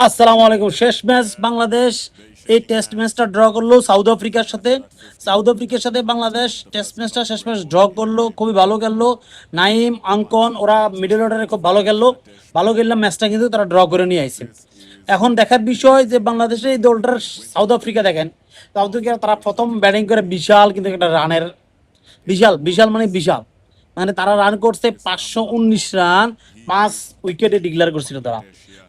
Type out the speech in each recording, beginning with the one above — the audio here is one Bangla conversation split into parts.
আসসালামু আলাইকুম। শেষ ম্যাচ বাংলাদেশ এই টেস্ট ম্যাচটা ড্র করলো সাউথ আফ্রিকার সাথে। বাংলাদেশ টেস্ট ম্যাচটা শেষ ম্যাচ ড্র করলো, খুবই ভালো খেললো। নাইম, আঙ্কন ওরা মিডল অর্ডারে খুব ভালো খেললো। ভালো খেললাম, ম্যাচটা কিন্তু তারা ড্র করে নিয়ে আইছে। এখন দেখার বিষয় যে বাংলাদেশের এই দলটার সাউথ আফ্রিকা দেখেন, সাউথ আফ্রিকা তারা প্রথম ব্যাটিং করে বিশাল কিন্তু একটা রানের বিশাল বিশাল মানে বিশাল, মানে তারা রান করছে 519 রান, 5 উইকেটে ডিক্লেয়ার করছিল তারা।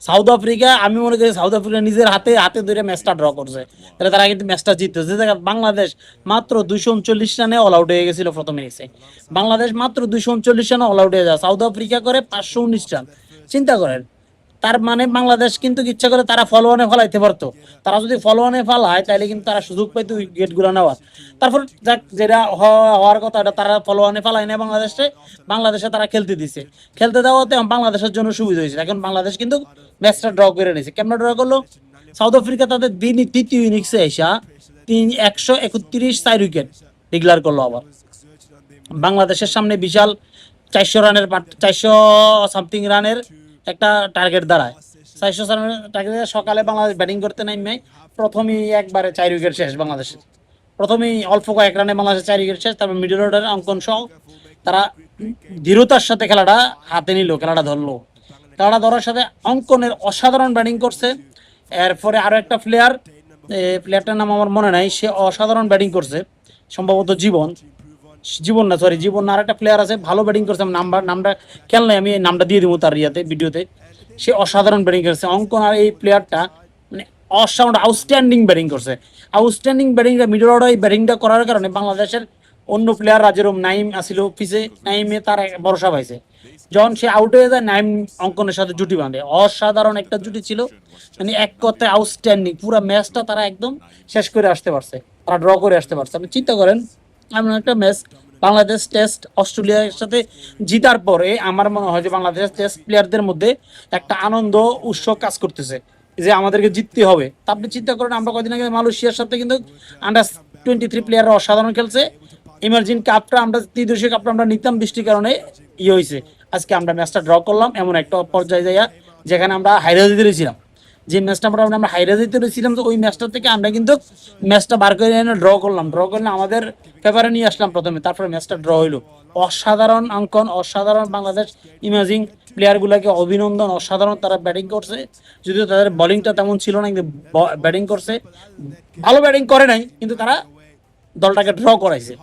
সাউথ আফ্রিকা, আমি মনে করি সাউথ আফ্রিকা নিজের হাতে হাতে ধরে ম্যাচটা ড্র করছে, তাহলে তারা কিন্তু ম্যাচটা জিততেছে। বাংলাদেশ মাত্র 239 রানে অল আউট হয়ে গেছিল প্রথম ইনিংসে। বাংলাদেশ মাত্র 239 রানে অল আউট হয়ে যায়, সাউথ আফ্রিকা করে 519 রান। চিন্তা করেন, তার মানে বাংলাদেশ কিন্তু ইচ্ছা করে তারা ফলোয়ানে ফলাইতে পারতো। তারা যদি ফলোয়ানে ফলায় তাহলে কিন্তু তারা সুযোগ পাইতো উইকেট গুলো নেওয়ার। তারপর যাক, যেটা হওয়ার কথা এটা তারা ফলোয়ানে ফেলায় না বাংলাদেশে তারা খেলতে দিছে। খেলতে দেওয়াতে বাংলাদেশের জন্য সুবিধা হয়েছে। এখন বাংলাদেশ কিন্তু ম্যাচটা ড্র করে নিয়েছে। কেমন ড্র করলো? সাউথ আফ্রিকা তাদের তৃতীয় ইনিংসে এসা 131 4 উইকেট ডিক্লেয়ার করলো। আবার বাংলাদেশের সামনে বিশাল 400 রানের 400 সামথিং রানের একটা টার্গেট দাঁড়ায়। 400 রানের টার্গেট। সকালে বাংলাদেশ ব্যাটিং করতে নামে প্রথমেই একবারে 4 উইকেট শেষ বাংলাদেশের। প্রথমেই অল্প কয়েক রানে বাংলাদেশের 4 উইকেট শেষ। তারপর মিডল অর্ডার অঙ্কন সহ তারা দৃঢ়তার সাথে খেলাটা হাতে নিল, খেলাটা ধরলো। খেলাটা ধরার সাথে অঙ্কনের অসাধারণ ব্যাটিং করছে। এরপরে আরো একটা প্লেয়ারটার নাম আমার মনে নাই, সে অসাধারণ ব্যাটিং করছে, সম্ভবত জীবন। জীবন না, সরি জীবন না, আরেকটা প্লেয়ার আছে ভালো ব্যাটিং করছে। নামটা খেয়াল নাই, আমি নামটা দিয়ে দিব তার ভিডিওতে। সে অসাধারণ ব্যাটিং করছে অঙ্কন। আর এই প্লেয়ারটা মানে আউটস্ট্যান্ডিং ব্যাটিং করছে। আউটস্ট্যান্ডিং ব্যাটিংটা মিডল অর্ডার এই ব্যাটিংটা করার কারণে বাংলাদেশের অন্য প্লেয়াররা যেরকম নাইম আসিল পিছে, নাইমে তার ভরসা পাইছে। যখন সে আউট হয়ে যায়, নাইম অঙ্কনের সাথে জুটি বাঁধে। অসাধারণ একটা জুটি ছিল, মানে এক কথায় আউটস্ট্যান্ডিং। পুরো ম্যাচটা তারা একদম শেষ করে আসতে পারছে, তারা ড্র করে আসতে পারছে। আপনি চিন্তা করেন, এমন একটা ম্যাচ বাংলাদেশ টেস্ট অস্ট্রেলিয়ার সাথে জিতার পরে আমার মনে হয় যে বাংলাদেশ টেস্ট প্লেয়ারদের মধ্যে একটা আনন্দ উৎসব কাজ করতেছে যে আমাদেরকে জিততে হবে। তা আপনি চিন্তা করেন, আমরা কদিন আগে মালয়েশিয়ার সাথে কিন্তু আন্ডার 23 প্লেয়াররা অসাধারণ খেলছে। ইমার্জিন কাপটা আমরা, ত্রিদেশীয় কাপটা আমরা নিতাম, বৃষ্টির কারণে হয়েছে। আজকে আমরা ম্যাচটা ড্র করলাম এমন একটা পর্যায়ে যাইয়া যেখানে আমরা হাইরা দিতে রয়েছিলাম। যে ম্যাচটা আমরা হাইরা দিতে রয়েছিলাম, তো ওই ম্যাচটা থেকে আমরা কিন্তু ম্যাচটা বার করে এনে ড্র করলাম। ড্র করলে আমাদের পেপারে নিয়ে আসলাম প্রথমে, তারপরে ম্যাচটা ড্র হইলো। অসাধারণ অঙ্কন, অসাধারণ বাংলাদেশ ইমাজিং প্লেয়ারগুলোকে অভিনন্দন। অসাধারণ তারা ব্যাটিং করছে, যদিও তাদের বোলিংটা তেমন ছিল না, কিন্তু ব্যাটিং করছে। ভালো ব্যাটিং করে নাই, কিন্তু তারা দলটাকে ড্র করাইছে।